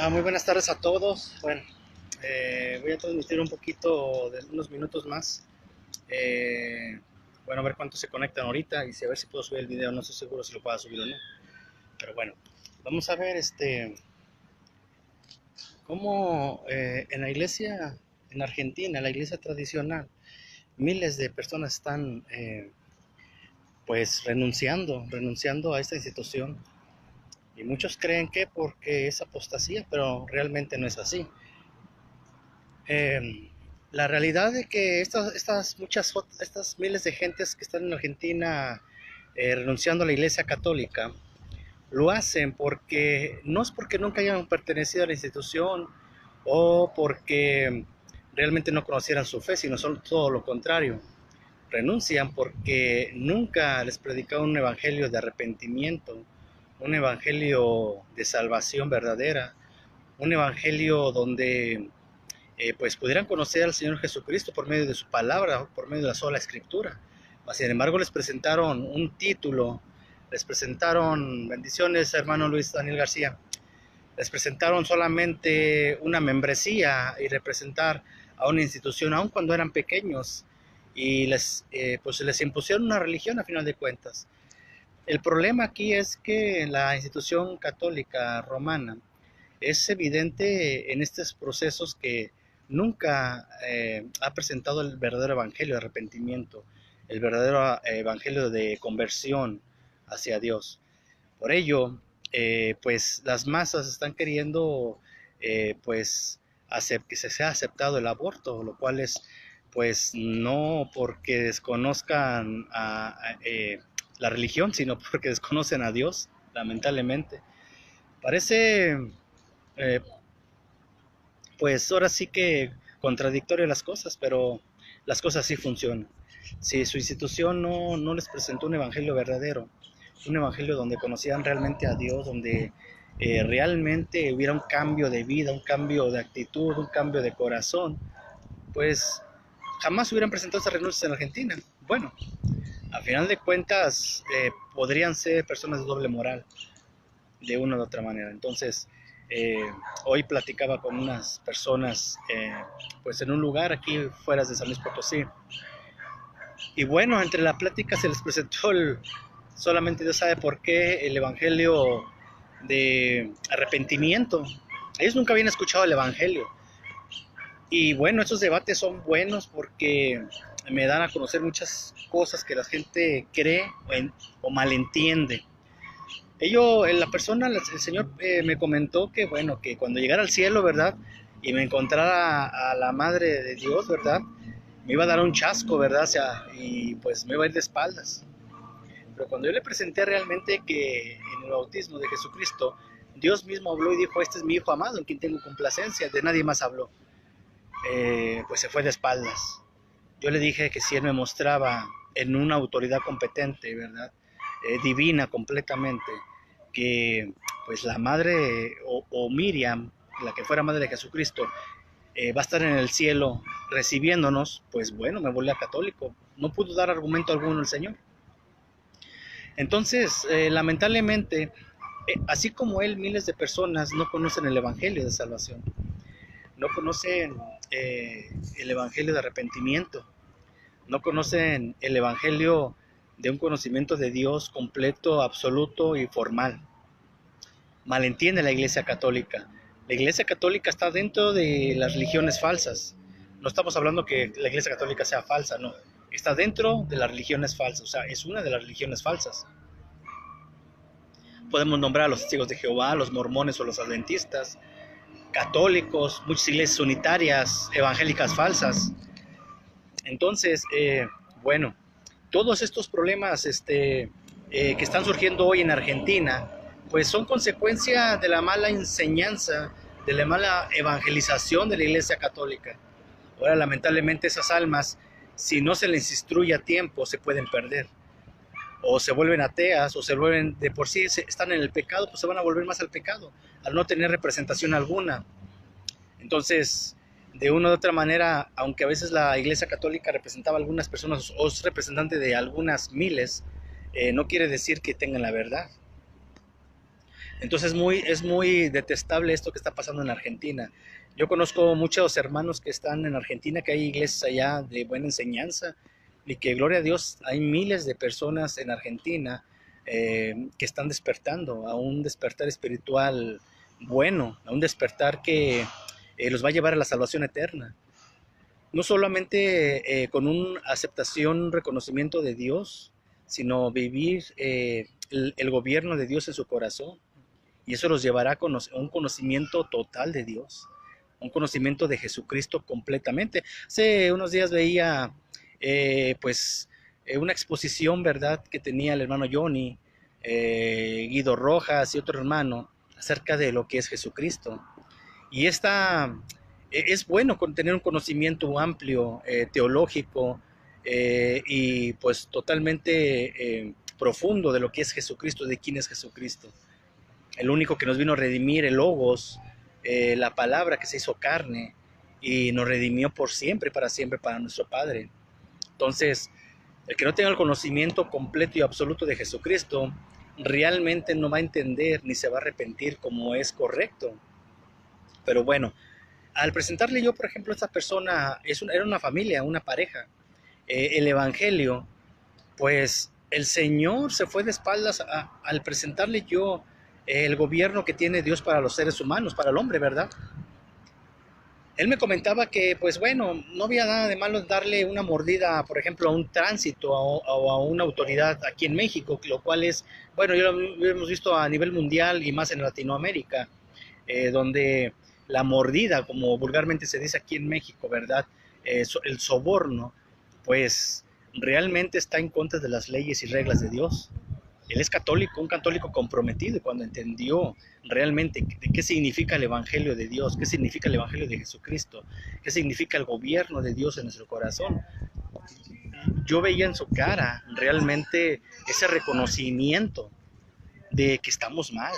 Muy buenas tardes a todos. Bueno, voy a transmitir un poquito de unos minutos más. Eh, bueno, a ver cuántos se conectan ahorita y a ver si puedo subir el video. No estoy seguro si lo puedo subir o no. Pero bueno, vamos a ver cómo en la iglesia, en Argentina, la iglesia tradicional, miles de personas están pues renunciando a esta institución. Y muchos creen que porque es apostasía, pero realmente no es así. Eh, la realidad de que estas miles de gentes que están en Argentina renunciando a la Iglesia Católica, lo hacen porque no es porque nunca hayan pertenecido a la institución o porque realmente no conocieran su fe, sino son todo lo contrario. Renuncian porque nunca les predicaron un evangelio de arrepentimiento, un evangelio de salvación verdadera, un evangelio donde pues pudieran conocer al Señor Jesucristo por medio de su palabra, por medio de la sola escritura. Sin embargo, les presentaron un título, les presentaron, bendiciones hermano Luis Daniel García, les presentaron solamente una membresía y representar a una institución, aun cuando eran pequeños, y pues les impusieron una religión a final de cuentas. El problema aquí es que la institución católica romana es evidente en estos procesos que nunca ha presentado el verdadero evangelio de arrepentimiento, el verdadero evangelio de conversión hacia Dios. Por ello, pues las masas están queriendo pues que se sea aceptado el aborto, lo cual es pues no porque desconozcan la religión, sino porque desconocen a Dios, lamentablemente. Parece eh, pues ahora sí que contradictorio las cosas, pero las cosas sí funcionan. Si su institución no les presentó un evangelio verdadero, un evangelio donde conocieran realmente a Dios, donde realmente hubiera un cambio de vida, un cambio de actitud, un cambio de corazón, pues jamás hubieran presentado esas renuncias en Argentina. Bueno, a final de cuentas podrían ser personas de doble moral, de una u otra manera. Entonces, eh, hoy platicaba con unas personas, pues en un lugar aquí fuera de San Luis Potosí. Y bueno, entre la plática se les presentó solamente Dios sabe por qué, el evangelio de arrepentimiento. Ellos nunca habían escuchado el evangelio. Y bueno, esos debates son buenos porque me dan a conocer muchas cosas que la gente cree o malentiende. La persona, el Señor me comentó que, bueno, que cuando llegara al cielo, ¿verdad? Y me encontrara a la Madre de Dios, ¿verdad? Me iba a dar un chasco, ¿verdad? O sea, y pues me iba a ir de espaldas. Pero cuando yo le presenté realmente que en el bautismo de Jesucristo, Dios mismo habló y dijo, este es mi Hijo amado, en quien tengo complacencia, de nadie más habló. Pues se fue de espaldas. Yo le dije que si Él me mostraba en una autoridad competente, ¿verdad? Divina completamente, que pues la madre o Miriam, la que fuera madre de Jesucristo, va a estar en el cielo recibiéndonos, pues bueno, me volví a católico. No pudo dar argumento alguno el Señor. Entonces, lamentablemente, así como él, miles de personas no conocen el Evangelio de salvación, no conocen el Evangelio de arrepentimiento, no conocen el Evangelio de un conocimiento de Dios completo, absoluto y formal. Malentiende la Iglesia Católica. La Iglesia Católica está dentro de las religiones falsas. No estamos hablando que la Iglesia Católica sea falsa, no. Está dentro de las religiones falsas, o sea, es una de las religiones falsas. Podemos nombrar a los testigos de Jehová, los mormones o los adventistas, católicos, muchas iglesias unitarias, evangélicas falsas. Entonces, bueno, todos estos problemas que están surgiendo hoy en Argentina, pues son consecuencia de la mala enseñanza, de la mala evangelización de la Iglesia Católica. Ahora, lamentablemente, esas almas, si no se les instruye a tiempo, se pueden perder. O se vuelven ateas, o se vuelven, de por sí están en el pecado, pues se van a volver más al pecado, al no tener representación alguna. Entonces, de una u otra manera, aunque a veces la Iglesia Católica representaba a algunas personas o es representante de algunas miles, no quiere decir que tengan la verdad. Entonces es muy detestable esto que está pasando en Argentina. Yo conozco muchos hermanos que están en Argentina, que hay iglesias allá de buena enseñanza y que, gloria a Dios, hay miles de personas en Argentina que están despertando a un despertar espiritual bueno, a un despertar que los va a llevar a la salvación eterna. No solamente con una aceptación, un reconocimiento de Dios, sino vivir el gobierno de Dios en su corazón. Y eso los llevará a un conocimiento total de Dios, un conocimiento de Jesucristo completamente. Hace unos días veía una exposición, ¿verdad?, que tenía el hermano Johnny, Guido Rojas y otro hermano acerca de lo que es Jesucristo. Y es bueno tener un conocimiento amplio, teológico, y pues totalmente profundo de lo que es Jesucristo, de quién es Jesucristo. El único que nos vino a redimir, el Logos, la palabra que se hizo carne y nos redimió por siempre, para nuestro Padre. Entonces, el que no tenga el conocimiento completo y absoluto de Jesucristo, realmente no va a entender ni se va a arrepentir como es correcto. Pero bueno, al presentarle yo, por ejemplo, a esta persona, era una familia, una pareja, el Evangelio, pues el Señor se fue de espaldas al presentarle yo el gobierno que tiene Dios para los seres humanos, para el hombre, ¿verdad? Él me comentaba que, pues bueno, no había nada de malo en darle una mordida, por ejemplo, a un tránsito o a una autoridad aquí en México, lo cual es, bueno, ya lo hemos visto a nivel mundial y más en Latinoamérica, donde la mordida, como vulgarmente se dice aquí en México, ¿verdad? El soborno, pues realmente está en contra de las leyes y reglas de Dios. Él es católico, un católico comprometido, y cuando entendió realmente de qué significa el Evangelio de Dios, qué significa el Evangelio de Jesucristo, qué significa el gobierno de Dios en nuestro corazón, yo veía en su cara realmente ese reconocimiento de que estamos mal,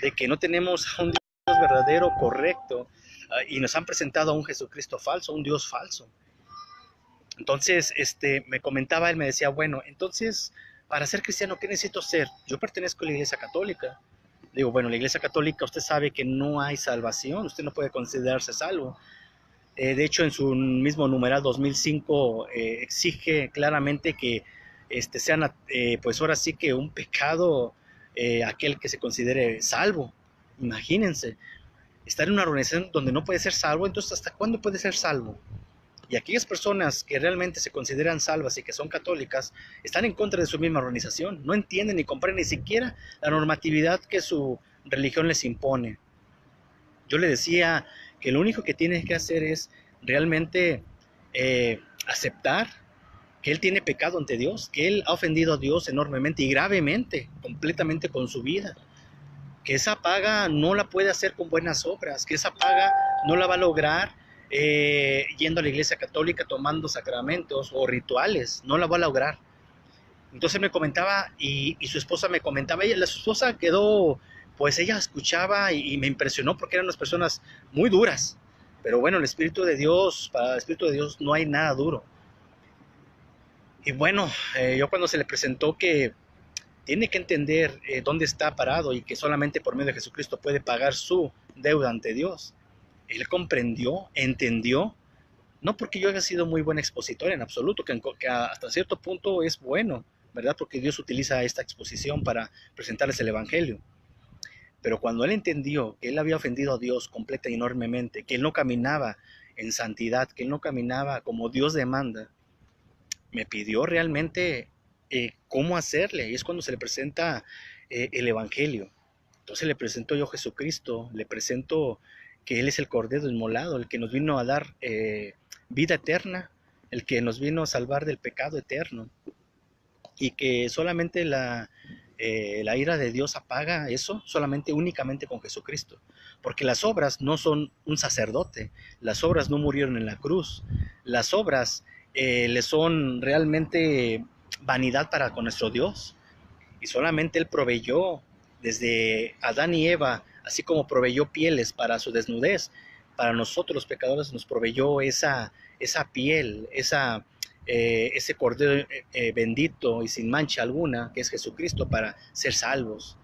de que no tenemos a un Dios verdadero, correcto, y nos han presentado a un Jesucristo falso, un Dios falso. Entonces, me comentaba, él me decía, bueno, entonces, para ser cristiano, ¿qué necesito ser? Yo pertenezco a la Iglesia Católica. Digo, bueno, la Iglesia Católica, usted sabe que no hay salvación, usted no puede considerarse salvo. De hecho, en su mismo numeral 2005 exige claramente que sean, pues ahora sí que un pecado aquel que se considere salvo. Imagínense, estar en una organización donde no puede ser salvo, entonces ¿hasta cuándo puede ser salvo? Y aquellas personas que realmente se consideran salvas y que son católicas están en contra de su misma organización, no entienden ni comprenden ni siquiera la normatividad que su religión les impone. Yo le decía que lo único que tiene que hacer es realmente aceptar que él tiene pecado ante Dios, que él ha ofendido a Dios enormemente y gravemente, completamente con su vida, que esa paga no la puede hacer con buenas obras, que esa paga no la va a lograr yendo a la iglesia católica, tomando sacramentos o rituales, no la va a lograr. Entonces me comentaba y su esposa me comentaba, su esposa quedó, pues ella escuchaba y me impresionó porque eran unas personas muy duras, pero bueno, el Espíritu de Dios, para el Espíritu de Dios no hay nada duro. Y bueno, yo cuando se le presentó que tiene que entender dónde está parado y que solamente por medio de Jesucristo puede pagar su deuda ante Dios, él comprendió, entendió, no porque yo haya sido muy buen expositor en absoluto, que hasta cierto punto es bueno, ¿verdad? Porque Dios utiliza esta exposición para presentarles el Evangelio. Pero cuando él entendió que él había ofendido a Dios completa y enormemente, que él no caminaba en santidad, que él no caminaba como Dios demanda, me pidió realmente cómo hacerle. Y es cuando se le presenta el Evangelio. Entonces le presento yo a Jesucristo, le presento que Él es el Cordero inmolado, el que nos vino a dar vida eterna, el que nos vino a salvar del pecado eterno, y que solamente la ira de Dios apaga eso, solamente únicamente con Jesucristo, porque las obras no son un sacerdote, las obras no murieron en la cruz, las obras le son realmente vanidad para con nuestro Dios, y solamente Él proveyó desde Adán y Eva, así como proveyó pieles para su desnudez, para nosotros los pecadores nos proveyó esa piel, ese cordero bendito y sin mancha alguna, que es Jesucristo, para ser salvos.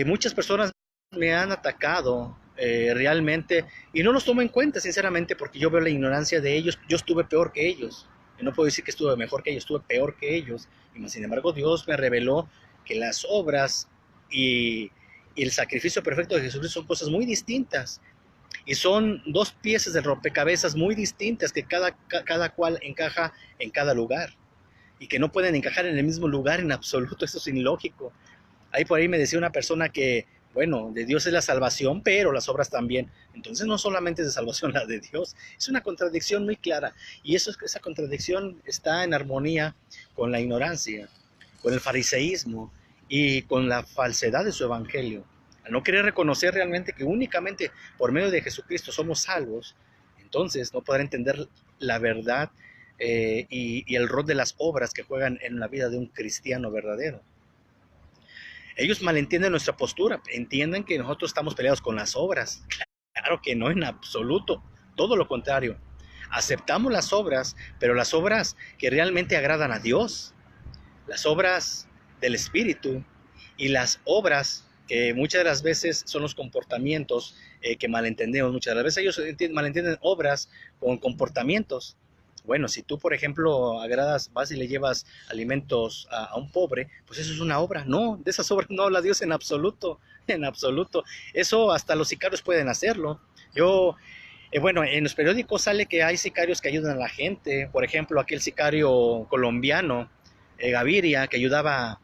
Muchas personas me han atacado realmente y no los tomo en cuenta, sinceramente, porque yo veo la ignorancia de ellos. Yo estuve peor que ellos. Y no puedo decir que estuve mejor que ellos, estuve peor que ellos. Y más sin embargo, Dios me reveló que las obras y el sacrificio perfecto de Jesucristo son cosas muy distintas. Y son dos piezas de rompecabezas muy distintas que cada cual encaja en cada lugar. Y que no pueden encajar en el mismo lugar en absoluto. Eso es ilógico. Ahí por ahí me decía una persona que, bueno, de Dios es la salvación, pero las obras también. Entonces no solamente es de salvación la de Dios, es una contradicción muy clara. Y esa contradicción está en armonía con la ignorancia, con el fariseísmo y con la falsedad de su evangelio. Al no querer reconocer realmente que únicamente por medio de Jesucristo somos salvos, entonces no podrá entender la verdad y el rol de las obras que juegan en la vida de un cristiano verdadero. Ellos malentienden nuestra postura, entienden que nosotros estamos peleados con las obras. Claro que no, en absoluto, todo lo contrario. Aceptamos las obras, pero las obras que realmente agradan a Dios, las obras del Espíritu y las obras que muchas de las veces son los comportamientos que malentendemos. Muchas de las veces ellos malentienden obras con comportamientos. Bueno, si tú, por ejemplo, vas y le llevas alimentos a un pobre, pues eso es una obra. No, de esas obras no habla Dios en absoluto, en absoluto. Eso hasta los sicarios pueden hacerlo. Bueno, en los periódicos sale que hay sicarios que ayudan a la gente. Por ejemplo, aquel sicario colombiano, Gaviria, que ayudaba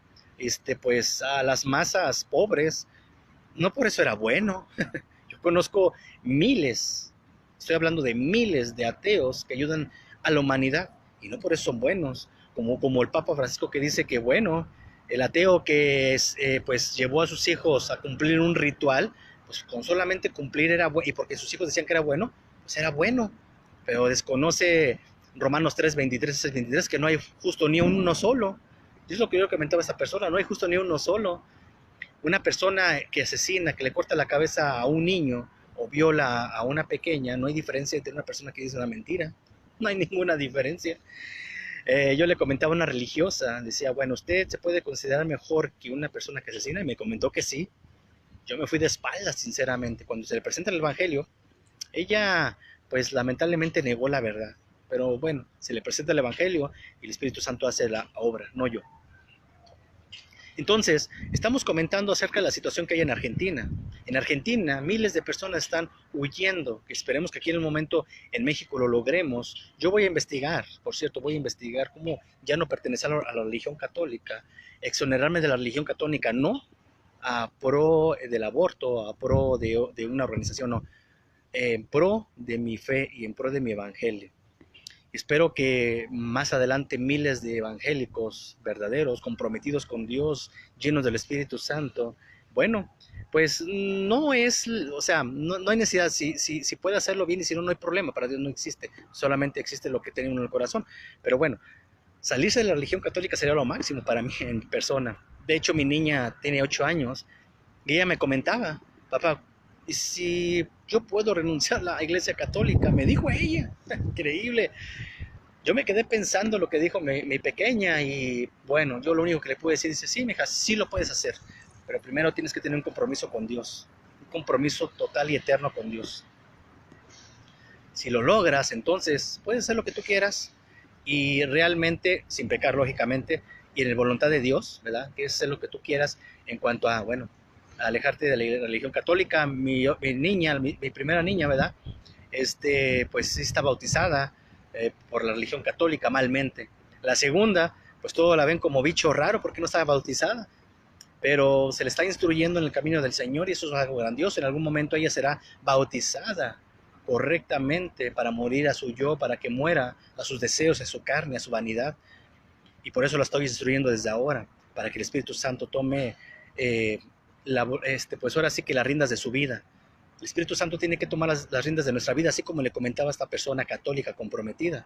pues, a las masas pobres. No por eso era bueno. Yo conozco miles, estoy hablando de miles de ateos que ayudan a la humanidad y no por eso son buenos, como el Papa Francisco que dice que bueno, el ateo que pues llevó a sus hijos a cumplir un ritual, pues con solamente cumplir era bueno, y porque sus hijos decían que era bueno, pues era bueno, pero desconoce Romanos 3, 23, 23, que no hay justo ni uno solo. Y es lo que yo comentaba a esta persona, no hay justo ni uno solo. Una persona que asesina, que le corta la cabeza a un niño o viola a una pequeña, no hay diferencia entre una persona que dice una mentira. No hay ninguna diferencia. Yo le comentaba a una religiosa, decía, bueno, ¿usted se puede considerar mejor que una persona que asesina? Y me comentó que sí. Yo me fui de espaldas, sinceramente. Cuando se le presenta el Evangelio, ella, pues lamentablemente negó la verdad. Pero bueno, se le presenta el Evangelio y el Espíritu Santo hace la obra, no yo. Entonces, estamos comentando acerca de la situación que hay en Argentina. En Argentina, miles de personas están huyendo. Esperemos que aquí en el momento en México lo logremos. Yo voy a investigar, por cierto, voy a investigar cómo ya no pertenecer a la religión católica, exonerarme de la religión católica, no a pro del aborto, a pro de una organización, no, en pro de mi fe y en pro de mi evangelio. Espero que más adelante miles de evangélicos verdaderos, comprometidos con Dios, llenos del Espíritu Santo, bueno, pues no es, o sea, no hay necesidad, si puede hacerlo bien y si no, no hay problema, para Dios no existe, solamente existe lo que tiene uno en el corazón. Pero bueno, salirse de la religión católica sería lo máximo para mí en persona. De hecho, mi niña tiene 8 años y ella me comentaba, papá, ¿y si yo puedo renunciar a la iglesia católica? Me dijo ella, increíble. Yo me quedé pensando lo que dijo mi pequeña y bueno, yo lo único que le puedo decir es, sí, mija, sí lo puedes hacer, pero primero tienes que tener un compromiso con Dios, un compromiso total y eterno con Dios. Si lo logras, entonces puedes hacer lo que tú quieras y realmente, sin pecar lógicamente, y en la voluntad de Dios, ¿verdad? Que es hacer lo que tú quieras en cuanto a, bueno, alejarte de la religión católica. Mi niña, mi primera niña, ¿verdad? Pues sí está bautizada por la religión católica malmente. La segunda, pues todo la ven como bicho raro porque no estaba bautizada, pero se le está instruyendo en el camino del Señor y eso es algo grandioso. En algún momento ella será bautizada correctamente para morir a su yo, para que muera a sus deseos, a su carne, a su vanidad. Y por eso la estoy instruyendo desde ahora, para que el Espíritu Santo tome, pues ahora sí que las riendas de su vida. El Espíritu Santo tiene que tomar las riendas de nuestra vida, así como le comentaba a esta persona católica comprometida.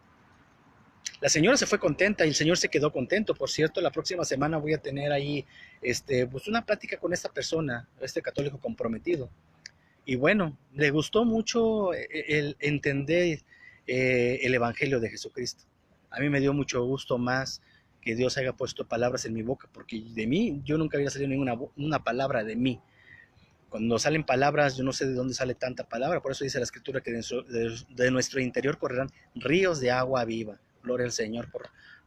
La señora se fue contenta y el señor se quedó contento. Por cierto, la próxima semana voy a tener ahí pues una plática con esta persona, este católico comprometido. Y bueno, le gustó mucho el entender el Evangelio de Jesucristo. A mí me dio mucho gusto más que Dios haya puesto palabras en mi boca, porque de mí yo nunca había salido una palabra de mí. Cuando salen palabras, yo no sé de dónde sale tanta palabra, por eso dice la Escritura que de nuestro interior correrán ríos de agua viva. Gloria al Señor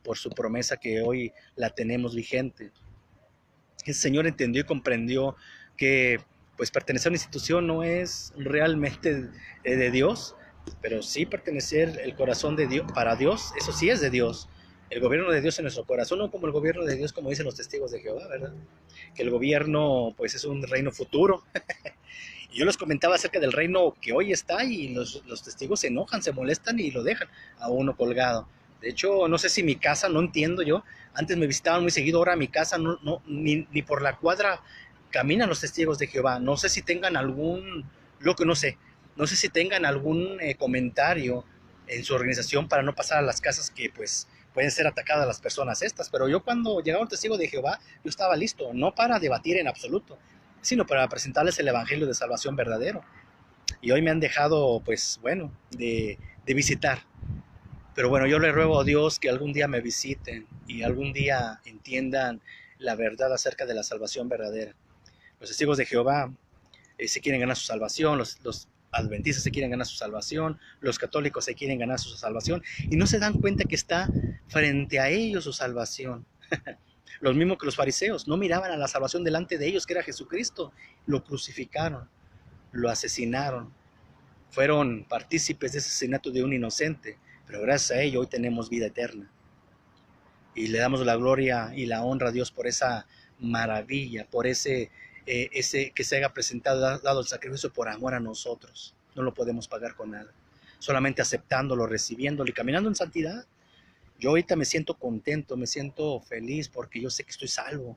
por su promesa que hoy la tenemos vigente. El Señor entendió y comprendió que pues pertenecer a una institución no es realmente de Dios, pero sí pertenecer el corazón de Dios para Dios, eso sí es de Dios. El gobierno de Dios en nuestro corazón, no como el gobierno de Dios, como dicen los testigos de Jehová, ¿verdad? Que el gobierno pues es un reino futuro. Y yo les comentaba acerca del reino que hoy está y los testigos se enojan, se molestan y lo dejan a uno colgado. De hecho, no sé si mi casa, no entiendo yo, antes me visitaban muy seguido, ahora mi casa ni por la cuadra caminan los testigos de Jehová. No sé si tengan algún, lo que no sé si tengan algún comentario en su organización para no pasar a las casas que pues pueden ser atacadas las personas estas, pero yo cuando llegaba un testigo de Jehová, yo estaba listo, no para debatir en absoluto, sino para presentarles el evangelio de salvación verdadero. Y hoy me han dejado, pues bueno, de visitar. Pero bueno, yo le ruego a Dios que algún día me visiten y algún día entiendan la verdad acerca de la salvación verdadera. Los testigos de Jehová se quieren ganar su salvación, los adventistas se quieren ganar su salvación, los católicos se quieren ganar su salvación y no se dan cuenta que está frente a ellos su salvación. Los mismos que los fariseos, no miraban a la salvación delante de ellos, que era Jesucristo. Lo crucificaron, lo asesinaron, fueron partícipes de ese asesinato de un inocente, pero gracias a ello hoy tenemos vida eterna. Y le damos la gloria y la honra a Dios por esa maravilla, por ese que se haya presentado, dado el sacrificio por amor a nosotros. No lo podemos pagar con nada, solamente aceptándolo, recibiéndolo y caminando en santidad. Yo ahorita me siento contento, me siento feliz porque yo sé que estoy salvo.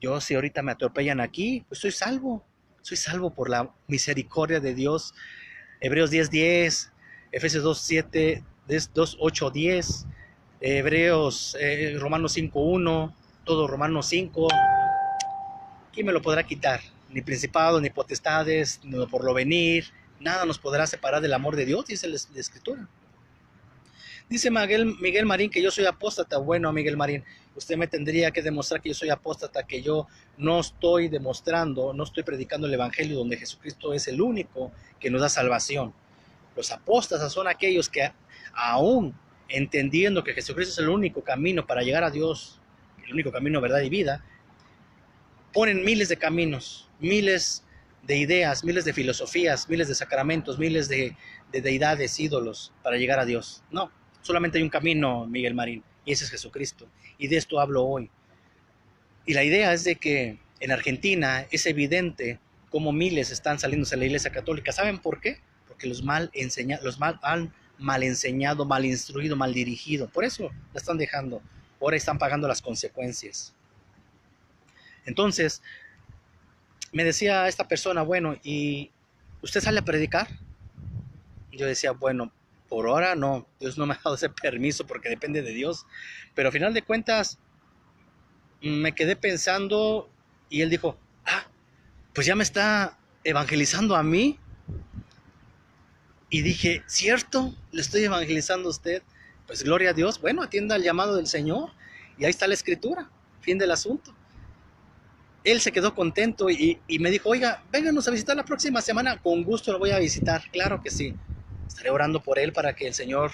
Yo si ahorita me atropellan aquí, pues soy salvo por la misericordia de Dios. Hebreos 10:10, Efesios 2:7, 2:8-10, Hebreos, Romanos 5:1, todo Romanos 5. ¿Quién me lo podrá quitar? Ni principados, ni potestades, ni por lo venir, nada nos podrá separar del amor de Dios, dice la Escritura. Dice Miguel Marín que yo soy apóstata. Bueno, Miguel Marín, usted me tendría que demostrar que yo soy apóstata, que yo no estoy demostrando, no estoy predicando el evangelio donde Jesucristo es el único que nos da salvación. Los apóstatas son aquellos que aún entendiendo que Jesucristo es el único camino para llegar a Dios, el único camino, verdad y vida, ponen miles de caminos, miles de ideas, miles de filosofías, miles de sacramentos, miles de deidades, ídolos para llegar a Dios. No, solamente hay un camino, Miguel Marín, y ese es Jesucristo. Y de esto hablo hoy. Y la idea es de que en Argentina es evidente cómo miles están saliéndose a la Iglesia Católica. ¿Saben por qué? Porque los han mal enseñado, mal instruido, mal dirigido. Por eso la están dejando. Ahora están pagando las consecuencias. Entonces, me decía esta persona, bueno, ¿y usted sale a predicar? Yo decía, bueno, por ahora no, Dios no me ha dado ese permiso porque depende de Dios. Pero al final de cuentas, me quedé pensando y él dijo, pues ya me está evangelizando a mí. Y dije, ¿cierto? ¿Le estoy evangelizando a usted? Pues gloria a Dios, bueno, atienda al llamado del Señor. Y ahí está la Escritura, fin del asunto. Él se quedó contento y me dijo, oiga, vénganos a visitar la próxima semana, con gusto lo voy a visitar, claro que sí. Estaré orando por él para que el Señor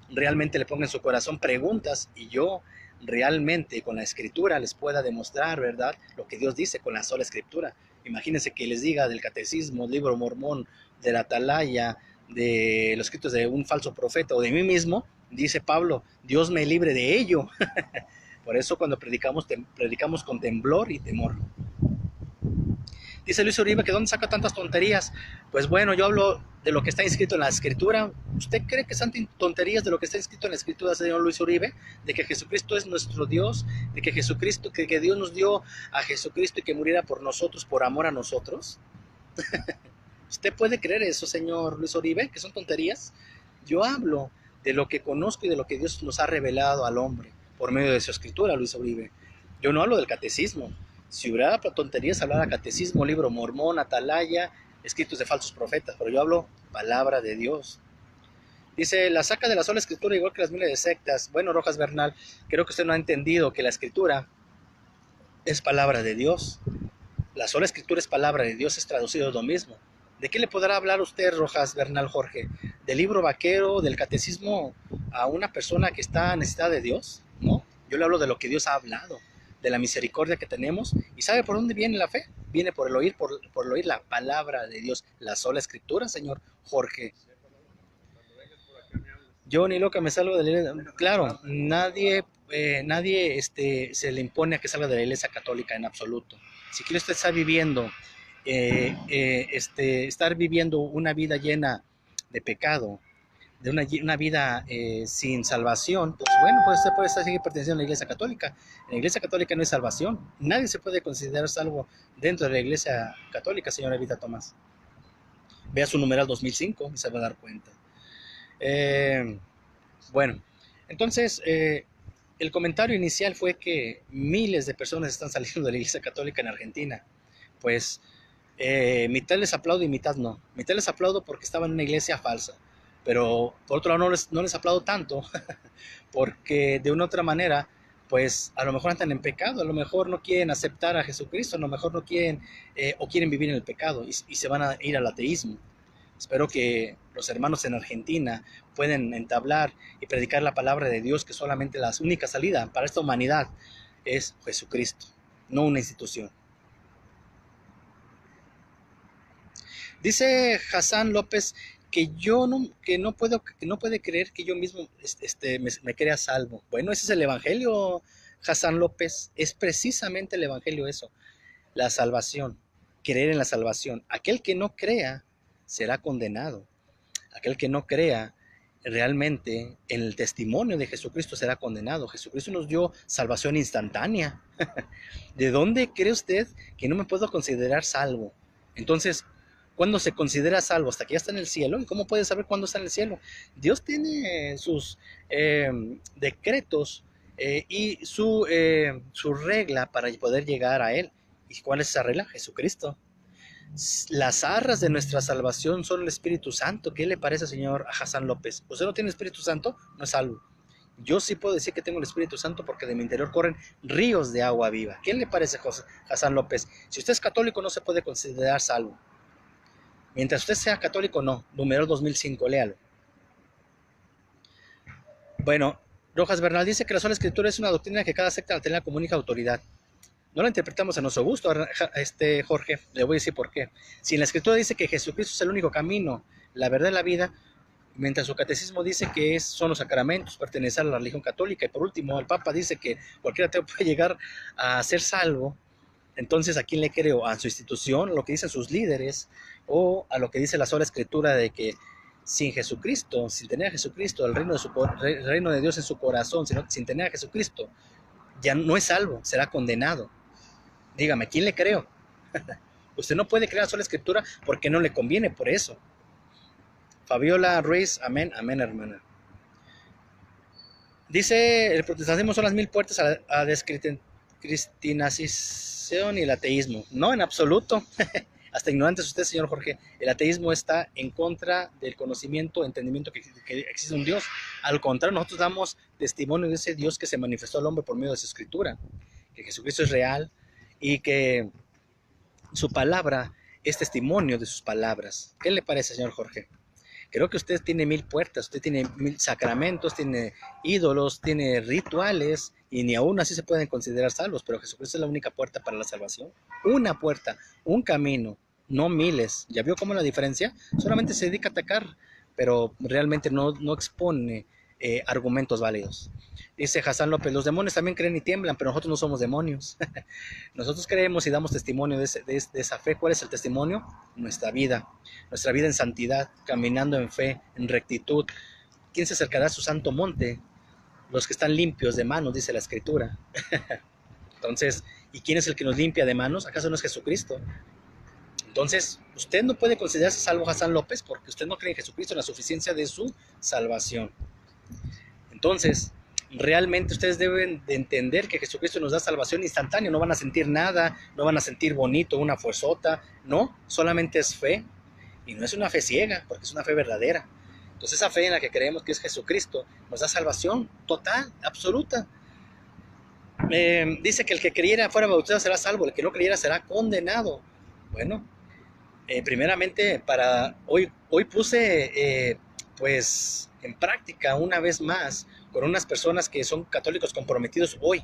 realmente le ponga en su corazón preguntas y yo realmente con la Escritura les pueda demostrar, ¿verdad? Lo que Dios dice con la sola Escritura. Imagínense que les diga del Catecismo, libro mormón, de la Atalaya, de los escritos de un falso profeta o de mí mismo, dice Pablo, Dios me libre de ello. Por eso cuando predicamos con temblor y temor. Dice Luis Uribe que ¿dónde saca tantas tonterías? Pues bueno, yo hablo de lo que está inscrito en la Escritura. ¿Usted cree que son tonterías de lo que está escrito en la Escritura, señor Luis Uribe? De que Jesucristo es nuestro Dios, de que Jesucristo, que Dios nos dio a Jesucristo y que muriera por nosotros, por amor a nosotros. ¿Usted puede creer eso, señor Luis Uribe, que son tonterías? Yo hablo de lo que conozco y de lo que Dios nos ha revelado al hombre por medio de su Escritura, Luis Uribe. Yo no hablo del catecismo. Si hubiera tonterías, hablar catecismo, libro mormón, Atalaya, escritos de falsos profetas, pero yo hablo palabra de Dios. Dice, la saca de la sola escritura igual que las miles de sectas. Bueno, Rojas Bernal, creo que usted no ha entendido que la escritura es palabra de Dios. La sola escritura es palabra de Dios, es traducido lo mismo. ¿De qué le podrá hablar usted, Rojas Bernal Jorge? ¿Del libro vaquero, del catecismo a una persona que está necesitada de Dios? No, yo le hablo de lo que Dios ha hablado, de la misericordia que tenemos. ¿Y sabe por dónde viene la fe? Viene por el oír, por el oír la palabra de Dios, la sola escritura, señor Jorge. Yo ni loca me salgo de la iglesia. Claro, nadie se le impone a que salga de la iglesia católica en absoluto. Si quiere usted estar viviendo una vida llena de pecado, de una vida sin salvación, pues bueno, pues usted puede seguir perteneciendo a la iglesia católica. En la iglesia católica no hay salvación. Nadie se puede considerar salvo dentro de la iglesia católica, señora Evita Tomás. Vea su numeral 2005 y se va a dar cuenta. Bueno, entonces el comentario inicial fue que miles de personas están saliendo de la iglesia católica en Argentina. Pues mitad les aplaudo y mitad no. Mitad les aplaudo porque estaban en una iglesia falsa, pero por otro lado no les aplaudo tanto porque de una u otra manera pues a lo mejor andan en pecado, a lo mejor no quieren aceptar a Jesucristo, a lo mejor no quieren o quieren vivir en el pecado y se van a ir al ateísmo. Espero que los hermanos en Argentina puedan entablar y predicar la palabra de Dios, que solamente la única salida para esta humanidad es Jesucristo, no una institución. Dice Hassan López que no puede creer que yo mismo me crea salvo. Bueno, ese es el evangelio, Hassan López, es precisamente el evangelio eso, la salvación, creer en la salvación. Aquel que no crea será condenado. Aquel que no crea realmente en el testimonio de Jesucristo será condenado. Jesucristo nos dio salvación instantánea. ¿De dónde cree usted que no me puedo considerar salvo? Entonces, ¿cuándo se considera salvo? Hasta que ya está en el cielo. ¿Y cómo puede saber cuándo está en el cielo? Dios tiene sus decretos y su regla para poder llegar a Él. ¿Y cuál es esa regla? Jesucristo. Las arras de nuestra salvación son el Espíritu Santo. ¿Qué le parece, señor Hassan López? ¿Usted no tiene Espíritu Santo? No es salvo. Yo sí puedo decir que tengo el Espíritu Santo porque de mi interior corren ríos de agua viva. ¿Qué le parece, Hassan López? Si usted es católico no se puede considerar salvo. Mientras usted sea católico, no. Numeral 2005, léalo. Bueno, Rojas Bernal dice que la sola escritura es una doctrina que cada secta la tiene como única autoridad. No la interpretamos a nuestro gusto, Jorge. Le voy a decir por qué. Si en la escritura dice que Jesucristo es el único camino, la verdad y la vida, mientras su catecismo dice que son los sacramentos, pertenecer a la religión católica, y por último el Papa dice que cualquier ateo puede llegar a ser salvo, entonces ¿a quién le creo? ¿A su institución, a lo que dicen sus líderes, o a lo que dice la sola escritura de que sin Jesucristo, sin tener a Jesucristo, el reino de Dios en su corazón, sin tener a Jesucristo, ya no es salvo, será condenado? Dígame, ¿quién le creo? Usted no puede creer la sola escritura porque no le conviene por eso. Fabiola Ruiz, amén, amén, hermana. Dice, el protestantismo son las 1000 puertas a la descristianización y el ateísmo. No, en absoluto. Hasta ignorante es usted, señor Jorge. El ateísmo está en contra del conocimiento, entendimiento que existe un Dios. Al contrario, nosotros damos testimonio de ese Dios que se manifestó al hombre por medio de su escritura, que Jesucristo es real y que su palabra es testimonio de sus palabras. ¿Qué le parece, señor Jorge? Creo que usted tiene 1000 puertas, usted tiene 1000 sacramentos, tiene ídolos, tiene rituales, y ni aún así se pueden considerar salvos, pero Jesucristo es la única puerta para la salvación. Una puerta, un camino, no miles. ¿Ya vio cómo la diferencia? Solamente se dedica a atacar, pero realmente no expone argumentos válidos. Dice Hassan López, los demonios también creen y tiemblan, pero nosotros no somos demonios. Nosotros creemos y damos testimonio de esa fe. ¿Cuál es el testimonio? Nuestra vida en santidad, caminando en fe, en rectitud. ¿Quién se acercará a su santo monte? Los que están limpios de manos, dice la Escritura. Entonces, ¿y quién es el que nos limpia de manos? ¿Acaso no es Jesucristo? Entonces, usted no puede considerarse salvo, Hassan López, porque usted no cree en Jesucristo, en la suficiencia de su salvación. Entonces, realmente ustedes deben de entender que Jesucristo nos da salvación instantánea. No van a sentir nada, no van a sentir bonito, una fuerzota. No, solamente es fe. Y no es una fe ciega, porque es una fe verdadera. Entonces esa fe en la que creemos que es Jesucristo nos da salvación total, absoluta. Dice que el que creyera fuera bautizado será salvo, el que no creyera será condenado. Bueno, primeramente para hoy puse pues en práctica una vez más con unas personas que son católicos comprometidos hoy,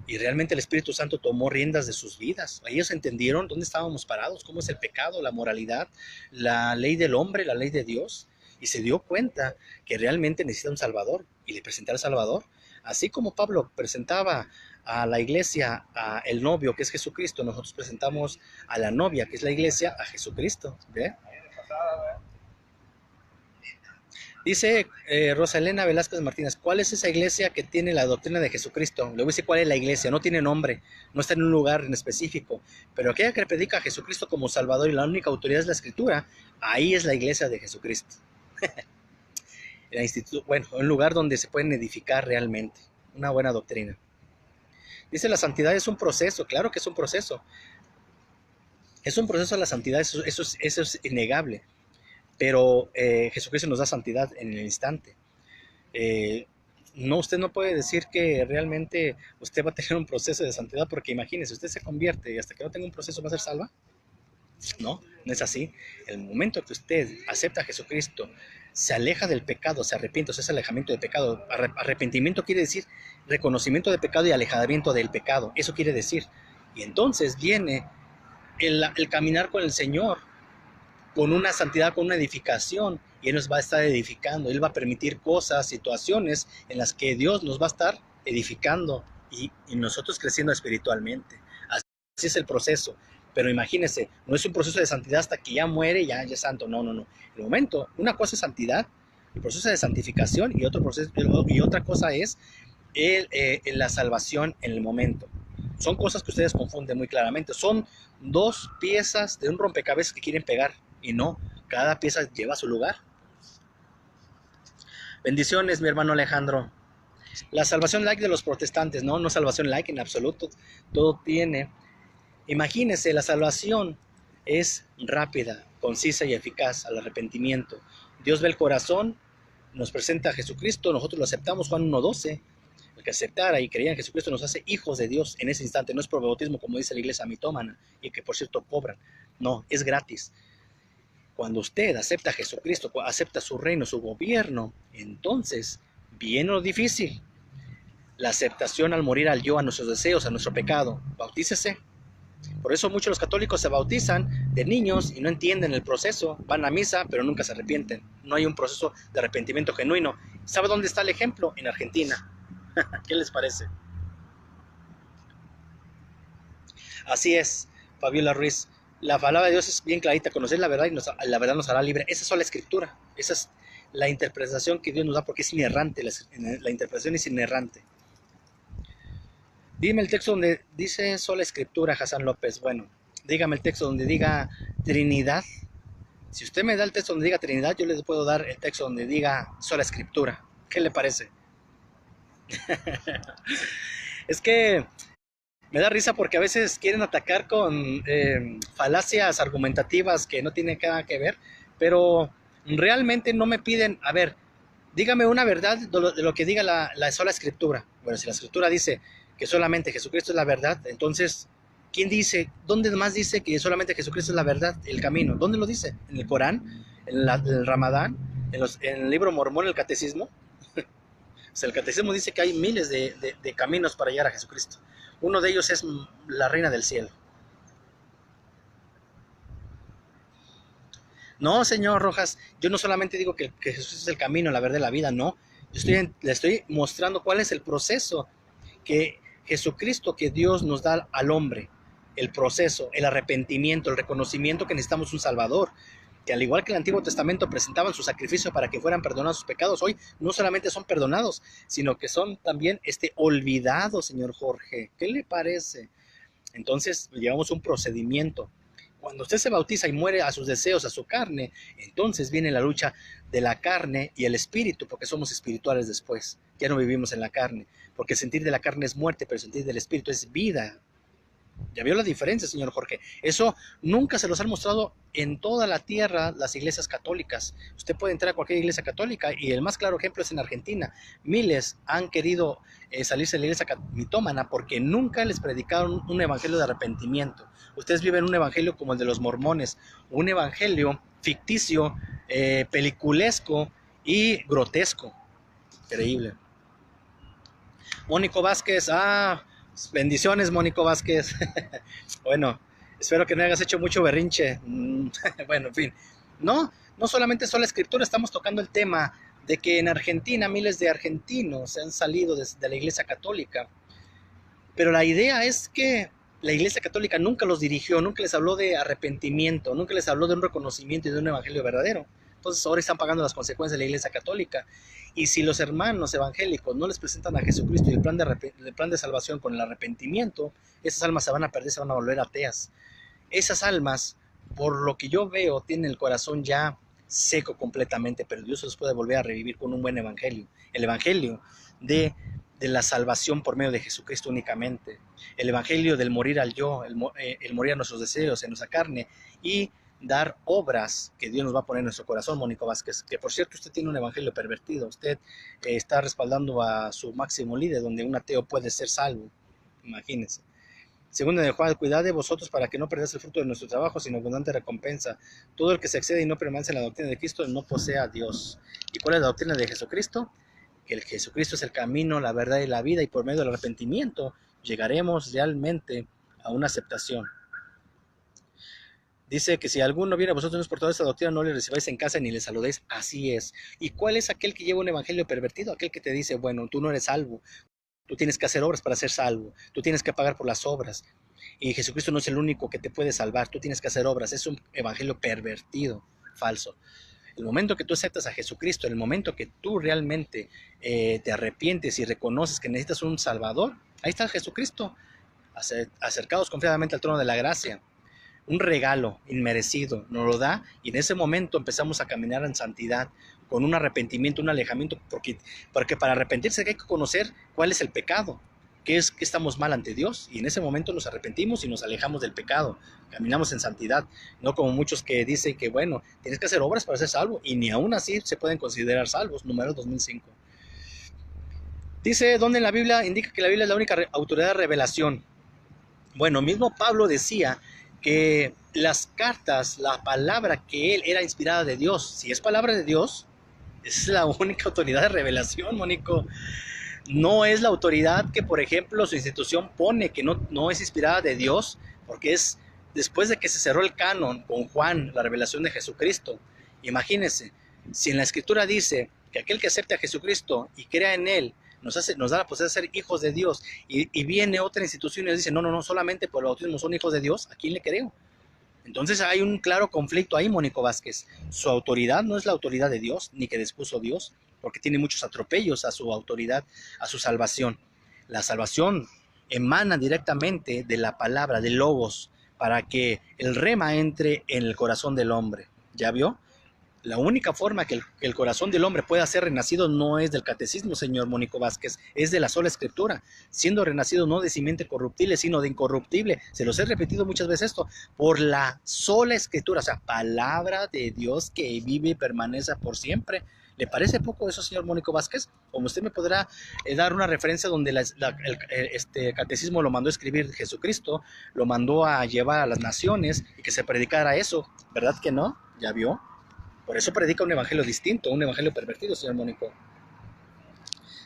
y realmente el Espíritu Santo tomó riendas de sus vidas. Ellos entendieron dónde estábamos parados, cómo es el pecado, la moralidad, la ley del hombre, la ley de Dios, y se dio cuenta que realmente necesita un Salvador, y le presenté al Salvador. Así como Pablo presentaba a la iglesia a el novio, que es Jesucristo, nosotros presentamos a la novia, que es la iglesia, a Jesucristo. ¿Ve? Dice Rosa Elena Velázquez Martínez, ¿cuál es esa iglesia que tiene la doctrina de Jesucristo? Le voy a decir cuál es la iglesia, no tiene nombre, no está en un lugar en específico, pero aquella que predica a Jesucristo como Salvador y la única autoridad es la Escritura, ahí es la iglesia de Jesucristo. Bueno, un lugar donde se pueden edificar realmente, una buena doctrina. Dice, la santidad es un proceso, claro que es un proceso la santidad, eso es innegable. Pero Jesucristo nos da santidad en el instante. No, usted no puede decir que realmente usted va a tener un proceso de santidad, porque imagínese, usted se convierte y hasta que no tenga un proceso va a ser salva. No, no es así. El momento que usted acepta a Jesucristo, se aleja del pecado, se arrepiente, o sea, es alejamiento del pecado. Arrepentimiento quiere decir reconocimiento de pecado y alejamiento del pecado. Eso quiere decir. Y entonces viene el caminar con el Señor, con una santidad, con una edificación, y Él nos va a estar edificando. Él va a permitir cosas, situaciones en las que Dios nos va a estar edificando y nosotros creciendo espiritualmente. Así es el proceso. Pero imagínense, no es un proceso de santidad hasta que ya muere, ya es santo. No. El momento, una cosa es santidad, el proceso de santificación, y otra cosa es la salvación en el momento. Son cosas que ustedes confunden muy claramente. Son dos piezas de un rompecabezas que quieren pegar, y no, cada pieza lleva a su lugar. Bendiciones, mi hermano Alejandro. La salvación like de los protestantes, no salvación like en absoluto. Todo tiene. Imagínense, la salvación es rápida, concisa y eficaz al arrepentimiento. Dios ve el corazón, nos presenta a Jesucristo, nosotros lo aceptamos, Juan 1:12. El que aceptara y creía en Jesucristo nos hace hijos de Dios en ese instante. No es por bautismo como dice la iglesia mitómana, y que por cierto cobran. No, es gratis. Cuando usted acepta a Jesucristo, acepta su reino, su gobierno, entonces viene lo difícil. La aceptación al morir al yo, a nuestros deseos, a nuestro pecado. Bautícese. Por eso muchos de los católicos se bautizan de niños y no entienden el proceso. Van a misa, pero nunca se arrepienten. No hay un proceso de arrepentimiento genuino. ¿Sabe dónde está el ejemplo? En Argentina. ¿Qué les parece? Así es, Fabiola Ruiz. La palabra de Dios es bien clarita, conocer la verdad y la verdad nos hará libre. Esa es sola escritura, esa es la interpretación que Dios nos da, porque es inerrante, la interpretación es inerrante. Dime el texto donde dice sola escritura, Hassan López. Bueno, dígame el texto donde diga Trinidad. Si usted me da el texto donde diga Trinidad, yo le puedo dar el texto donde diga sola escritura. ¿Qué le parece? Es que me da risa porque a veces quieren atacar con falacias argumentativas que no tienen nada que ver, pero realmente no me piden, a ver, dígame una verdad de lo que diga la sola escritura. Bueno, si la escritura dice que solamente Jesucristo es la verdad, entonces, ¿quién dice? ¿Dónde más dice que solamente Jesucristo es la verdad, el camino? ¿Dónde lo dice? ¿En el Corán? ¿En el Ramadán? ¿En el libro mormón, el catecismo? O sea, el catecismo dice que hay miles de caminos para llegar a Jesucristo. Uno de ellos es la reina del cielo. No, señor Rojas, yo no solamente digo que Jesús es el camino, la verdad y la vida, no. Le estoy mostrando cuál es el proceso que Jesucristo, que Dios nos da al hombre. El proceso, el arrepentimiento, el reconocimiento que necesitamos un Salvador. Que al igual que el Antiguo Testamento presentaban su sacrificio para que fueran perdonados sus pecados, hoy no solamente son perdonados, sino que son también olvidados, señor Jorge. ¿Qué le parece? Entonces llevamos un procedimiento. Cuando usted se bautiza y muere a sus deseos, a su carne, entonces viene la lucha de la carne y el espíritu, porque somos espirituales después. Ya no vivimos en la carne, porque el sentir de la carne es muerte, pero el sentir del espíritu es vida. ¿Ya vio la diferencia, señor Jorge? Eso nunca se los han mostrado en toda la tierra las iglesias católicas. Usted puede entrar a cualquier iglesia católica y el más claro ejemplo es en Argentina. Miles han querido salirse de la iglesia mitómana porque nunca les predicaron un evangelio de arrepentimiento. Ustedes viven un evangelio como el de los mormones, un evangelio ficticio, peliculesco y grotesco. Increíble. Mónico Vázquez, bendiciones, Mónico Vázquez. Bueno, espero que no hayas hecho mucho berrinche. Bueno, en fin. No solamente sola escritura, estamos tocando el tema de que en Argentina miles de argentinos se han salido de la iglesia católica. Pero la idea es que la iglesia católica nunca los dirigió, nunca les habló de arrepentimiento, nunca les habló de un reconocimiento y de un evangelio verdadero. Entonces ahora están pagando las consecuencias de la iglesia católica. Y si los hermanos evangélicos no les presentan a Jesucristo y el plan de salvación con el arrepentimiento, esas almas se van a perder, se van a volver ateas. Esas almas, por lo que yo veo, tienen el corazón ya seco completamente, pero Dios los puede volver a revivir con un buen evangelio. El evangelio de la salvación por medio de Jesucristo únicamente. El evangelio del morir al yo, el morir a nuestros deseos, en nuestra carne, y dar obras que Dios nos va a poner en nuestro corazón, Mónico Vázquez. Que por cierto, usted tiene un evangelio pervertido. Usted está respaldando a su máximo líder, donde un ateo puede ser salvo. Imagínense. Segundo de Juan, cuidad de vosotros para que no perdáis el fruto de nuestro trabajo, sino abundante recompensa. Todo el que se excede y no permanece en la doctrina de Cristo no posee a Dios. ¿Y cuál es la doctrina de Jesucristo? Que el Jesucristo es el camino, la verdad y la vida, y por medio del arrepentimiento llegaremos realmente a una aceptación. Dice que si alguno viene a vosotros no es por toda esta doctrina, no le recibáis en casa ni le saludéis. Así es. ¿Y cuál es aquel que lleva un evangelio pervertido? Aquel que te dice, bueno, tú no eres salvo, tú tienes que hacer obras para ser salvo, tú tienes que pagar por las obras. Y Jesucristo no es el único que te puede salvar, tú tienes que hacer obras. Es un evangelio pervertido, falso. El momento que tú aceptas a Jesucristo, el momento que tú realmente te arrepientes y reconoces que necesitas un Salvador, ahí está Jesucristo, acercados confiadamente al trono de la gracia. Un regalo inmerecido nos lo da y en ese momento empezamos a caminar en santidad, con un arrepentimiento, un alejamiento, porque para arrepentirse hay que conocer cuál es el pecado, qué es que estamos mal ante Dios, y en ese momento nos arrepentimos y nos alejamos del pecado, caminamos en santidad, no como muchos que dicen que bueno, tienes que hacer obras para ser salvo, y ni aún así se pueden considerar salvos. Números 2005. Dice, ¿dónde en la Biblia indica que la Biblia es la única autoridad de revelación? Bueno, mismo Pablo decía que las cartas, la palabra que él era inspirada de Dios, si es palabra de Dios, es la única autoridad de revelación, Mónico. No es la autoridad que, por ejemplo, su institución pone, que no es inspirada de Dios, porque es después de que se cerró el canon con Juan, la revelación de Jesucristo. Imagínense, si en la Escritura dice que aquel que acepte a Jesucristo y crea en él, nos da la posibilidad de ser hijos de Dios, y viene otra institución y nos dice, no, solamente por el bautismo son hijos de Dios, ¿a quién le creo? Entonces hay un claro conflicto ahí, Mónico Vázquez. Su autoridad no es la autoridad de Dios, ni que dispuso Dios, porque tiene muchos atropellos a su autoridad, a su salvación. La salvación emana directamente de la palabra, de logos, para que el rema entre en el corazón del hombre. ¿Ya vio? La única forma que el corazón del hombre pueda ser renacido no es del catecismo, señor Mónico Vázquez, es de la sola escritura, siendo renacido no de simiente corruptible, sino de incorruptible. Se los he repetido muchas veces esto, por la sola escritura, o sea, palabra de Dios que vive y permanece por siempre. ¿Le parece poco eso, señor Mónico Vázquez? Como usted me podrá dar una referencia donde este catecismo lo mandó a escribir Jesucristo, lo mandó a llevar a las naciones y que se predicara eso, ¿verdad que no? ¿Ya vio? Por eso predica un evangelio distinto, un evangelio pervertido, señor Mónico.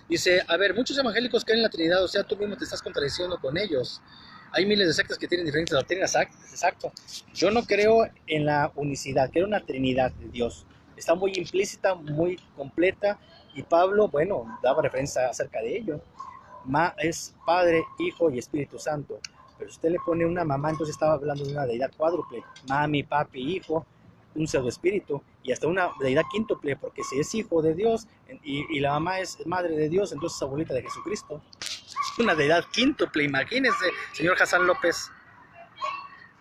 Dice, a ver, muchos evangélicos creen en la Trinidad, o sea, tú mismo te estás contradiciendo con ellos. Hay miles de sectas que tienen diferentes doctrinas, exacto. Yo no creo en la unicidad, creo en la Trinidad de Dios. Está muy implícita, muy completa, y Pablo, bueno, daba referencia acerca de ello. Es Padre, Hijo y Espíritu Santo. Pero si usted le pone una mamá, entonces estaba hablando de una deidad cuádruple. Mami, papi, hijo, un pseudoespíritu, y hasta una deidad quíntuple, porque si es hijo de Dios y la mamá es madre de Dios, entonces es abuelita de Jesucristo. Una deidad quíntuple, imagínense, señor Hassan López.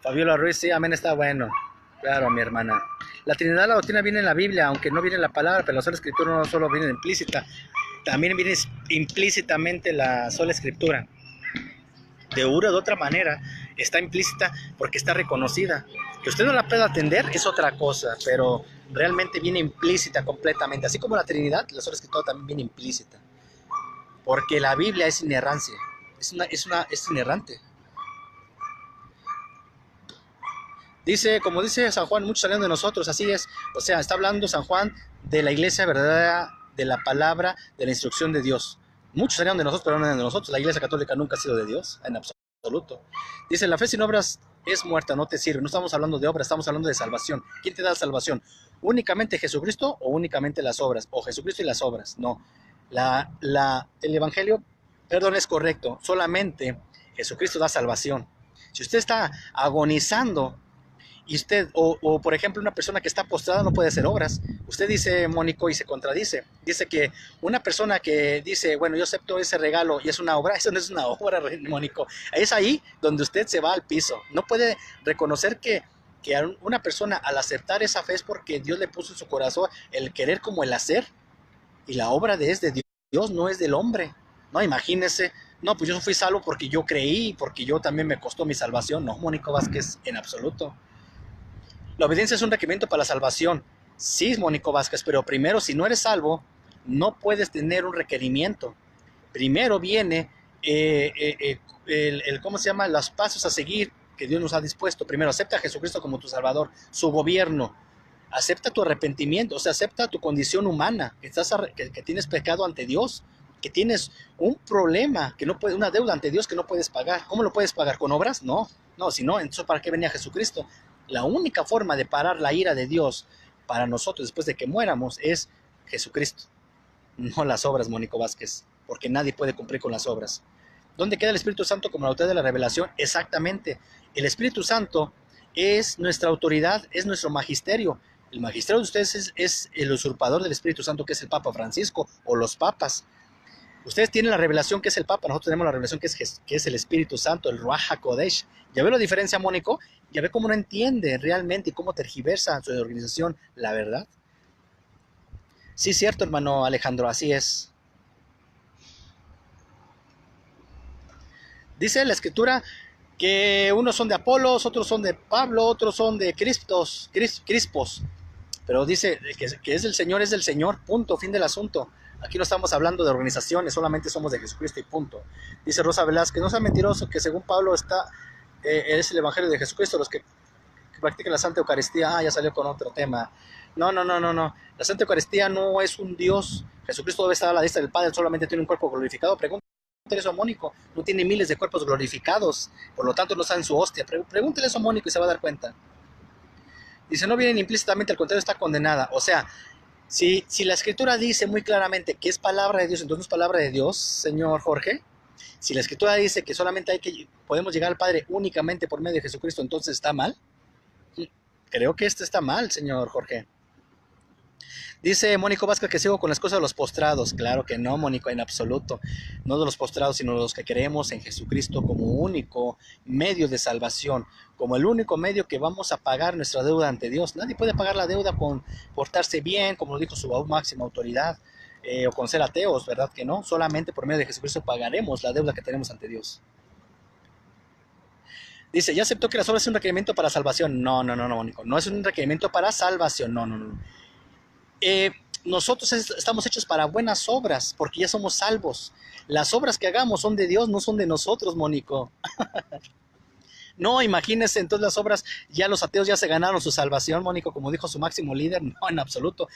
Fabiola Ruiz, sí, amén, está bueno. Claro, mi hermana. La Trinidad, la doctrina viene en la Biblia, aunque no viene en la palabra, pero la sola escritura no solo viene implícita, también viene implícitamente la sola escritura. De una u otra manera, está implícita porque está reconocida. Que usted no la pueda atender es otra cosa, pero realmente viene implícita completamente. Así como la Trinidad, la sola Escritura también viene implícita. Porque la Biblia es inerrancia, es inerrante. Dice, como dice San Juan, muchos salieron de nosotros, así es. O sea, está hablando San Juan de la iglesia verdadera, de la palabra, de la instrucción de Dios. Muchos salieron de nosotros, pero no eran de nosotros. La iglesia católica nunca ha sido de Dios, en absoluto. Dice, la fe sin obras es muerta, no te sirve. No estamos hablando de obras, estamos hablando de salvación. ¿Quién te da la salvación? ¿Únicamente Jesucristo o únicamente las obras? O Jesucristo y las obras. No. El Evangelio, perdón, es correcto. Solamente Jesucristo da salvación. Si usted está agonizando, y usted, o por ejemplo, una persona que está postrada no puede hacer obras. Usted dice, Mónico, y se contradice. Dice que una persona que dice, bueno, yo acepto ese regalo y es una obra, eso no es una obra, Mónico. Es ahí donde usted se va al piso. No puede reconocer que una persona al aceptar esa fe es porque Dios le puso en su corazón el querer como el hacer. Y la obra es de Dios, no es del hombre. No, imagínese. No, pues yo fui salvo porque yo creí, porque yo también me costó mi salvación. No, Mónico Vázquez, en absoluto. La obediencia es un requerimiento para la salvación. Sí, Mónico Vázquez, pero primero, si no eres salvo, no puedes tener un requerimiento. Primero viene ¿cómo se llama? Los pasos a seguir que Dios nos ha dispuesto. Primero, acepta a Jesucristo como tu Salvador, su gobierno. Acepta tu arrepentimiento, o sea, acepta tu condición humana, que tienes pecado ante Dios, que tienes un problema, una deuda ante Dios que no puedes pagar. ¿Cómo lo puedes pagar? ¿Con obras? No, si no, entonces ¿para qué venía Jesucristo? La única forma de parar la ira de Dios para nosotros después de que muéramos es Jesucristo, no las obras, Mónico Vázquez, porque nadie puede cumplir con las obras. ¿Dónde queda el Espíritu Santo como la autoridad de la revelación? Exactamente, el Espíritu Santo es nuestra autoridad, es nuestro magisterio. El magisterio de ustedes es el usurpador del Espíritu Santo, que es el Papa Francisco, o los papas. Ustedes tienen la revelación que es el Papa, nosotros tenemos la revelación que es el Espíritu Santo, el Ruach HaKodesh. ¿Ya ve la diferencia, Mónico? ¿Ya ve cómo no entiende realmente y cómo tergiversa su organización la verdad? Sí, cierto, hermano Alejandro, así es. Dice la Escritura que unos son de Apolos, otros son de Pablo, otros son de Crispos, pero dice que es del Señor, punto, fin del asunto. Aquí no estamos hablando de organizaciones, solamente somos de Jesucristo y punto. Dice Rosa Velázquez, no sea mentiroso que según Pablo es el Evangelio de Jesucristo, los que practican la Santa Eucaristía. Ya salió con otro tema. No. La Santa Eucaristía no es un Dios. Jesucristo debe estar a la diestra del Padre, solamente tiene un cuerpo glorificado. Pregúntele eso a Mónico, no tiene miles de cuerpos glorificados, por lo tanto no está en su hostia. Pregúntele eso a Mónico y se va a dar cuenta. Dice, no vienen implícitamente, al contrario, está condenada. O sea, si la Escritura dice muy claramente que es palabra de Dios, entonces no es palabra de Dios, señor Jorge. Si la Escritura dice que solamente podemos llegar al Padre únicamente por medio de Jesucristo, entonces ¿está mal? Creo que esto está mal, señor Jorge. Dice Mónico Vázquez que sigo con las cosas de los postrados. Claro que no, Mónico, en absoluto. No de los postrados, sino de los que creemos en Jesucristo como único medio de salvación, como el único medio que vamos a pagar nuestra deuda ante Dios. Nadie puede pagar la deuda con portarse bien, como lo dijo su máxima autoridad, o con ser ateos, ¿verdad que no? Solamente por medio de Jesucristo pagaremos la deuda que tenemos ante Dios. Dice, ¿ya aceptó que las obras es un requerimiento para salvación? No, Mónico, no es un requerimiento para salvación, no. Nosotros estamos hechos para buenas obras, porque ya somos salvos. Las obras que hagamos son de Dios, no son de nosotros, Mónico. No, imagínense, entonces las obras, ya los ateos ya se ganaron su salvación, Mónico, como dijo su máximo líder. No, en absoluto.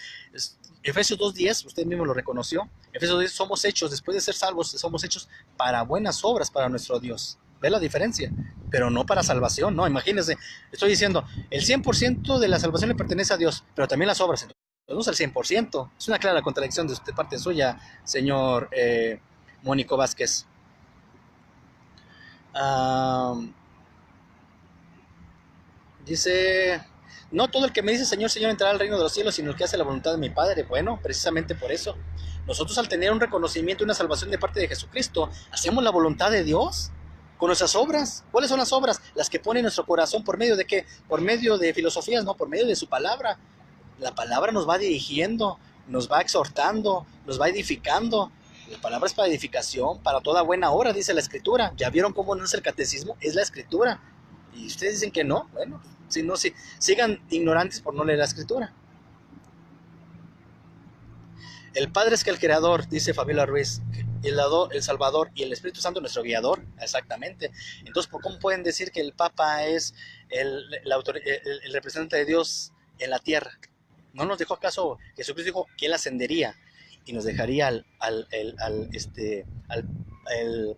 Efesios 2:10, usted mismo lo reconoció. Efesios 2:10, somos hechos, después de ser salvos, somos hechos para buenas obras para nuestro Dios. ¿Ve la diferencia? Pero no para salvación, no, imagínense. Estoy diciendo, el 100% de la salvación le pertenece a Dios, pero también las obras, no es al 100%. Es una clara contradicción de parte suya, señor Mónico Vázquez. Dice, no todo el que me dice Señor, Señor entrará al reino de los cielos, sino el que hace la voluntad de mi Padre. Bueno, precisamente por eso. Nosotros, al tener un reconocimiento y una salvación de parte de Jesucristo, hacemos la voluntad de Dios con nuestras obras. ¿Cuáles son las obras? Las que pone en nuestro corazón. ¿Por medio de qué? Por medio de filosofías, no, por medio de su palabra. La palabra nos va dirigiendo, nos va exhortando, nos va edificando. La palabra es para edificación, para toda buena obra, dice la Escritura. ¿Ya vieron cómo no es el catecismo? Es la Escritura. Y ustedes dicen que no, bueno, si no, si, sigan ignorantes por no leer la escritura. El Padre es que el Creador, dice Fabiola Ruiz, el Salvador y el Espíritu Santo nuestro guiador, exactamente. Entonces, ¿cómo pueden decir que el Papa es el representante de Dios en la tierra? ¿No nos dejó acaso Jesucristo dijo que Él ascendería y nos dejaría al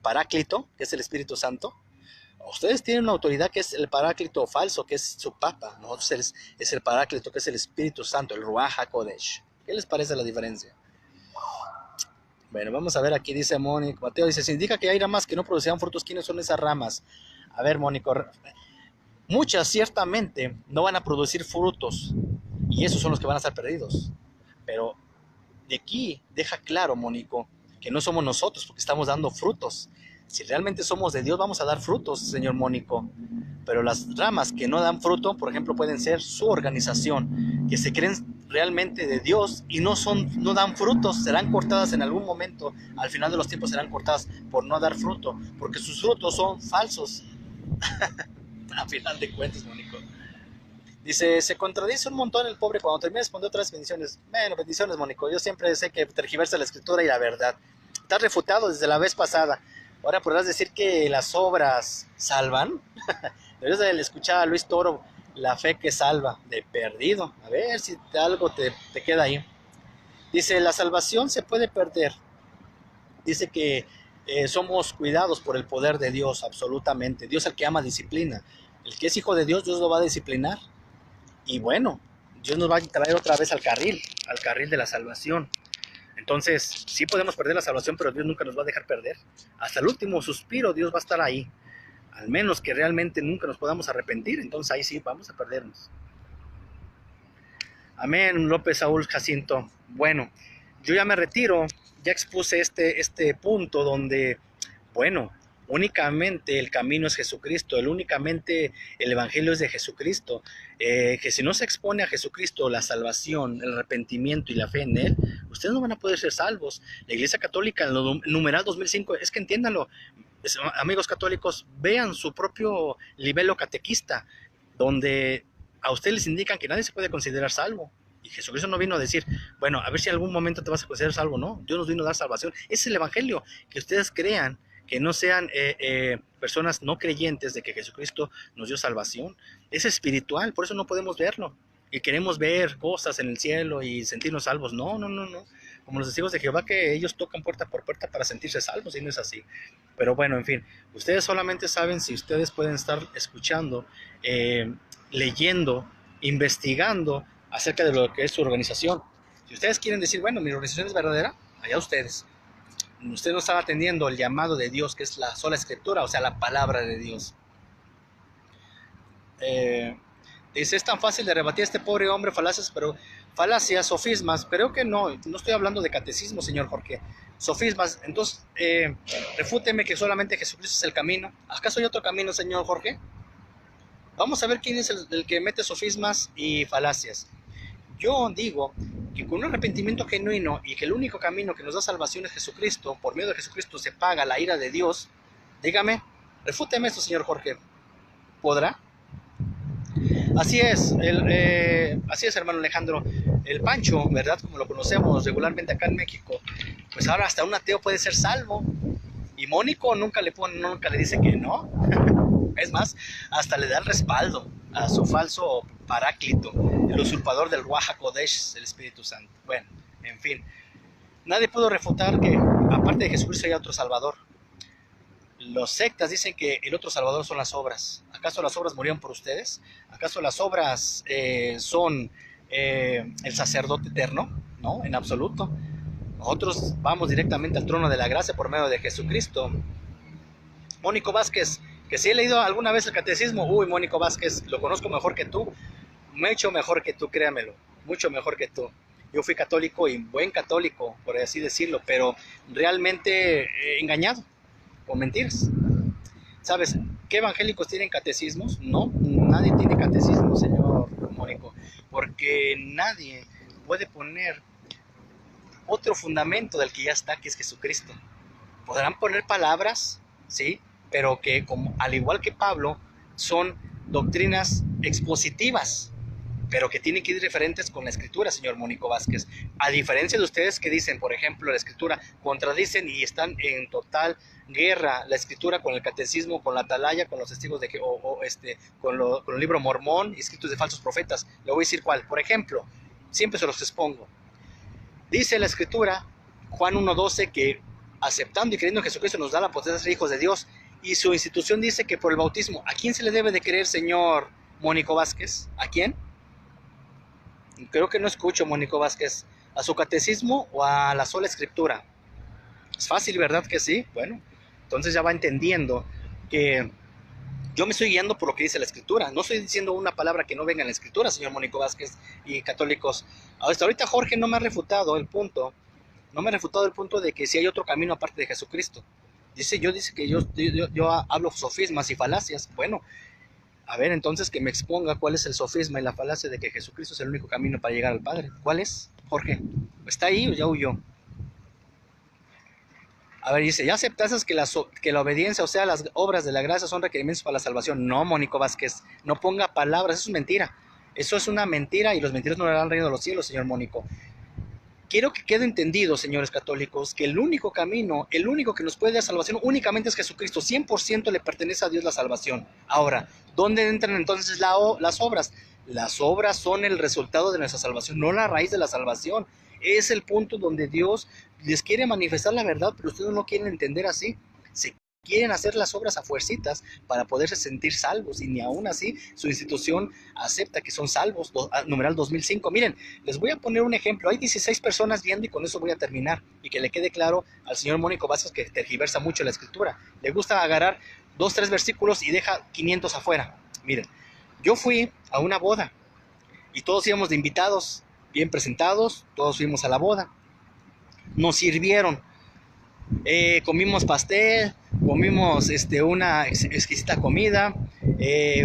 Paráclito, que es el Espíritu Santo? Ustedes tienen una autoridad que es el Paráclito falso, que es su Papa. Nosotros es el Paráclito, que es el Espíritu Santo, el Ruach HaKodesh. ¿Qué les parece la diferencia? Bueno, vamos a ver, aquí dice Mónico. Mateo dice, se indica que hay ramas que no producirán frutos. ¿Quiénes son esas ramas? A ver, Mónico, muchas ciertamente no van a producir frutos y esos son los que van a estar perdidos. Pero de aquí deja claro, Mónico, que no somos nosotros porque estamos dando frutos. Si realmente somos de Dios, vamos a dar frutos, señor Mónico. Pero las ramas que no dan fruto, por ejemplo, pueden ser su organización, que se creen realmente de Dios y no dan frutos, serán cortadas en algún momento, al final de los tiempos serán cortadas por no dar fruto, porque sus frutos son falsos. A final de cuentas, Mónico. Dice, se contradice un montón el pobre cuando termina de responder otras bendiciones. Bueno, bendiciones, Mónico. Yo siempre sé que tergiversa la escritura y la verdad. Está refutado desde la vez pasada. Ahora podrás decir que las obras salvan. Debes de escuchar a Luis Toro, la fe que salva, de perdido. A ver si algo te queda ahí. Dice, la salvación se puede perder. Dice que somos cuidados por el poder de Dios, absolutamente. Dios es el que ama disciplina. El que es hijo de Dios, Dios lo va a disciplinar. Y bueno, Dios nos va a traer otra vez al carril de la salvación. Entonces, sí podemos perder la salvación, pero Dios nunca nos va a dejar perder. Hasta el último suspiro Dios va a estar ahí. Al menos que realmente nunca nos podamos arrepentir, entonces ahí sí vamos a perdernos. Amén, López Saúl Jacinto. Bueno, yo ya me retiro, ya expuse este punto donde, bueno, únicamente el camino es Jesucristo, únicamente el Evangelio es de Jesucristo, que si no se expone a Jesucristo la salvación, el arrepentimiento y la fe en Él, ustedes no van a poder ser salvos. La Iglesia Católica en el numeral 2005, es que entiéndanlo, amigos católicos, vean su propio libelo catequista, donde a ustedes les indican que nadie se puede considerar salvo. Y Jesucristo no vino a decir, bueno, a ver si en algún momento te vas a considerar salvo. No, Dios nos vino a dar salvación. Ese es el Evangelio, que ustedes crean, que no sean personas no creyentes de que Jesucristo nos dio salvación. Es espiritual, por eso no podemos verlo. Y queremos ver cosas en el cielo y sentirnos salvos. No. Como los testigos de Jehová, que ellos tocan puerta por puerta para sentirse salvos, y no es así. Pero bueno, en fin, ustedes solamente saben si ustedes pueden estar escuchando, leyendo, investigando acerca de lo que es su organización. Si ustedes quieren decir, bueno, mi organización es verdadera, allá ustedes. Ustedes no están atendiendo el llamado de Dios, que es la sola escritura, o sea, la palabra de Dios. Dice, es tan fácil de rebatir a este pobre hombre falacias, sofismas. Creo que no estoy hablando de catecismo, señor Jorge. Sofismas, entonces, refúteme que solamente Jesucristo es el camino. ¿Acaso hay otro camino, señor Jorge? Vamos a ver quién es el que mete sofismas y falacias. Yo digo que con un arrepentimiento genuino y que el único camino que nos da salvación es Jesucristo, por medio de Jesucristo se paga la ira de Dios. Dígame, refúteme esto, señor Jorge. ¿Podrá? Así es, hermano Alejandro. El Pancho, ¿verdad? Como lo conocemos regularmente acá en México, pues ahora hasta un ateo puede ser salvo. Y Mónico nunca le dice que no. Es más, hasta le da el respaldo a su falso paráclito, el usurpador del Ruach HaKodesh, el Espíritu Santo. Bueno, en fin, nadie pudo refutar que aparte de Jesucristo hay otro Salvador. Los sectas dicen que el otro Salvador son las obras. ¿Acaso las obras murieron por ustedes? ¿Acaso las obras son el sacerdote eterno? No, en absoluto. Nosotros vamos directamente al trono de la gracia por medio de Jesucristo. Mónico Vázquez, que si he leído alguna vez el catecismo, Mónico Vázquez, lo conozco mejor que tú, mucho mejor que tú, créamelo, mucho mejor que tú. Yo fui católico y buen católico, por así decirlo, pero realmente engañado, con mentiras. ¿Sabes qué evangélicos tienen catecismos? No, nadie tiene catecismo, señor Mónico, porque nadie puede poner otro fundamento del que ya está, que es Jesucristo. Podrán poner palabras, ¿sí? Pero que, como, al igual que Pablo, son doctrinas expositivas, pero que tienen que ir referentes con la escritura, señor Mónico Vázquez. A diferencia de ustedes que dicen, por ejemplo, la escritura, contradicen y están en total guerra la escritura con el catecismo, con la atalaya, con los testigos de que, con el libro Mormón, escritos de falsos profetas. Le voy a decir cuál. Por ejemplo, siempre se los expongo. Dice la escritura, Juan 1:12, que aceptando y creyendo en Jesucristo nos da la potestad de ser hijos de Dios, y su institución dice que por el bautismo. ¿A quién se le debe de creer, señor Mónico Vázquez? ¿A quién? Creo que no escucho, Mónico Vázquez. ¿A su catecismo o a la sola escritura? Es fácil, ¿verdad que sí? Bueno, entonces ya va entendiendo que yo me estoy guiando por lo que dice la escritura. No estoy diciendo una palabra que no venga en la escritura, señor Mónico Vázquez y católicos. Hasta ahorita Jorge no me ha refutado el punto. No me ha refutado el punto de que si hay otro camino aparte de Jesucristo. Dice que yo hablo sofismas y falacias. Bueno, a ver, entonces que me exponga cuál es el sofisma y la falacia de que Jesucristo es el único camino para llegar al Padre. ¿Cuál es, Jorge? ¿Está ahí o ya huyó? A ver, dice, ¿ya aceptaste que la obediencia, o sea, las obras de la gracia son requerimientos para la salvación? No, Mónico Vázquez, no ponga palabras, eso es mentira. Eso es una mentira y los mentirosos no le harán reino de los cielos, señor Mónico. Quiero que quede entendido, señores católicos, que el único camino, el único que nos puede dar salvación únicamente es Jesucristo. 100% le pertenece a Dios la salvación. Ahora, ¿dónde entran entonces las obras? Las obras son el resultado de nuestra salvación, no la raíz de la salvación. Es el punto donde Dios les quiere manifestar la verdad, pero ustedes no quieren entender así. Se quieren hacer las obras a fuercitas para poderse sentir salvos, y ni aún así su institución acepta que son salvos. Numeral 2005. Miren, les voy a poner un ejemplo. Hay 16 personas viendo y con eso voy a terminar, y que le quede claro al señor Mónico Vázquez, que tergiversa mucho la escritura. Le gusta agarrar 2, 3 versículos y deja 500 afuera. Miren, yo fui a una boda y todos íbamos de invitados, bien presentados, todos fuimos a la boda. Nos sirvieron, comimos pastel, comimos una exquisita comida,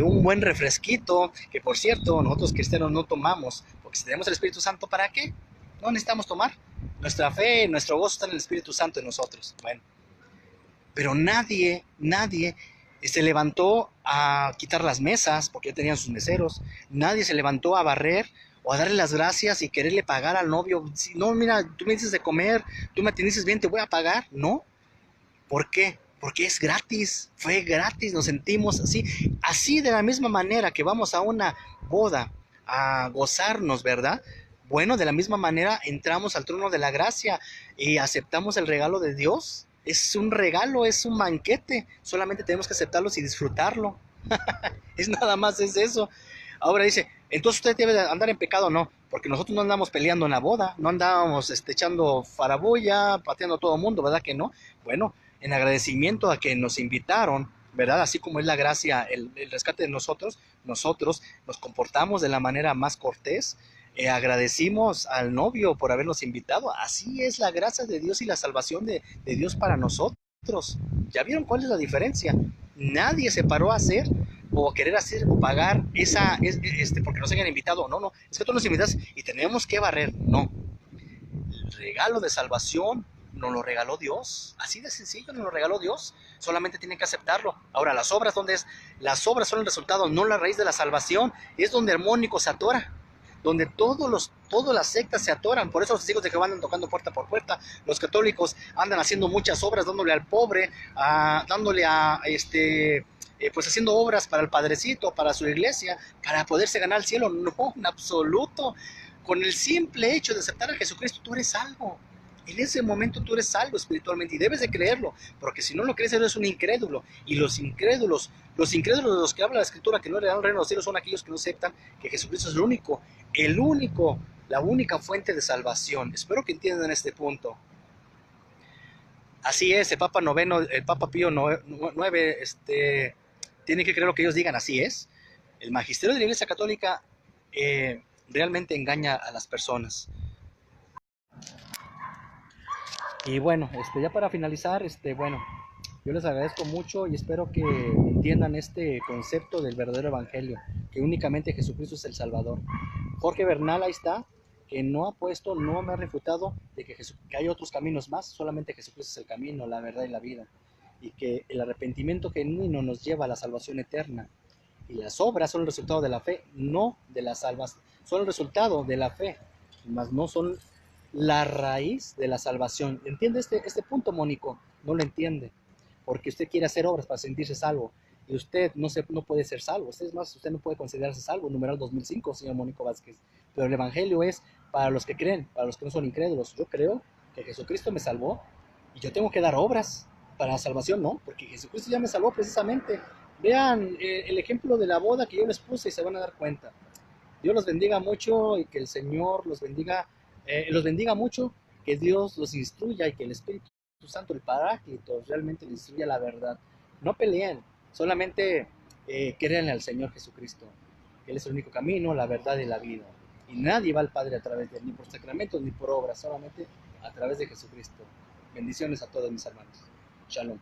un buen refresquito, que por cierto nosotros cristianos no tomamos, porque si tenemos el Espíritu Santo, ¿para qué? No necesitamos tomar. Nuestra fe, nuestro gozo está en el Espíritu Santo en nosotros. Bueno, pero nadie se levantó a quitar las mesas, porque ya tenían sus meseros. Nadie se levantó a barrer o a darle las gracias y quererle pagar al novio. Si no, mira, tú me dices de comer, tú me atiendes bien, te voy a pagar. No. ¿Por qué? Porque es gratis, fue gratis, nos sentimos así. Así, de la misma manera que vamos a una boda a gozarnos, ¿verdad? Bueno, de la misma manera entramos al trono de la gracia y aceptamos el regalo de Dios. Es un regalo, es un banquete. Solamente tenemos que aceptarlo y disfrutarlo. Es nada más, es eso. Ahora dice, entonces usted debe de andar en pecado. No, porque nosotros no andamos peleando en la boda, no andábamos echando farabulla, pateando a todo el mundo, ¿verdad que no? Bueno, en agradecimiento a que nos invitaron, ¿verdad? Así como es la gracia, el rescate de nosotros nos comportamos de la manera más cortés, agradecimos al novio por habernos invitado. Así es la gracia de Dios y la salvación de Dios para nosotros. ¿Ya vieron cuál es la diferencia? Nadie se paró a hacer o querer hacer o pagar porque nos hayan invitado. No, es que tú nos invitas y tenemos que barrer. No, el regalo de salvación nos lo regaló Dios, así de sencillo, nos lo regaló Dios, solamente tienen que aceptarlo. Ahora, las obras, ¿dónde es? Las obras son el resultado, no la raíz de la salvación. Es donde el Mónico se atora, donde todas las sectas se atoran. Por eso los testigos de Jehová andan tocando puerta por puerta. Los católicos andan haciendo muchas obras, dándole al pobre, pues haciendo obras para el Padrecito, para su iglesia, para poderse ganar el cielo. No, en absoluto. Con el simple hecho de aceptar a Jesucristo, tú eres salvo. En ese momento tú eres salvo espiritualmente y debes de creerlo, porque si no lo crees eres un incrédulo. Y los incrédulos de los que habla la Escritura, que no heredarán el reino de los cielos, son aquellos que no aceptan que Jesucristo es la única fuente de salvación. Espero que entiendan este punto. Así es, el Papa Pío IX, tiene que creer lo que ellos digan, así es. El magisterio de la Iglesia Católica realmente engaña a las personas. Y bueno, ya para finalizar, bueno, yo les agradezco mucho y espero que entiendan este concepto del verdadero evangelio, que únicamente Jesucristo es el Salvador. Jorge Bernal ahí está, que no me ha refutado de que hay otros caminos más, solamente Jesucristo es el camino, la verdad y la vida, y que el arrepentimiento genuino nos lleva a la salvación eterna. Y las obras son el resultado de la fe, no de las almas. Son el resultado de la fe, mas no son la raíz de la salvación. ¿Entiende este punto, Mónico? No lo entiende, porque usted quiere hacer obras para sentirse salvo, y usted no puede ser salvo. Usted es más, usted no puede considerarse salvo, numeral 2005, señor Mónico Vázquez. Pero el Evangelio es para los que creen, para los que no son incrédulos. Yo creo que Jesucristo me salvó, y yo tengo que dar obras para la salvación, ¿no? Porque Jesucristo ya me salvó precisamente. Vean el ejemplo de la boda que yo les puse y se van a dar cuenta. Dios los bendiga mucho y que el Señor los bendiga mucho, que Dios los instruya y que el Espíritu Santo, el Paráclito, realmente les instruya la verdad. No peleen, solamente crean al Señor Jesucristo. Él es el único camino, la verdad y la vida. Y nadie va al Padre a través de él, ni por sacramentos ni por obras, solamente a través de Jesucristo. Bendiciones a todos mis hermanos. Shalom.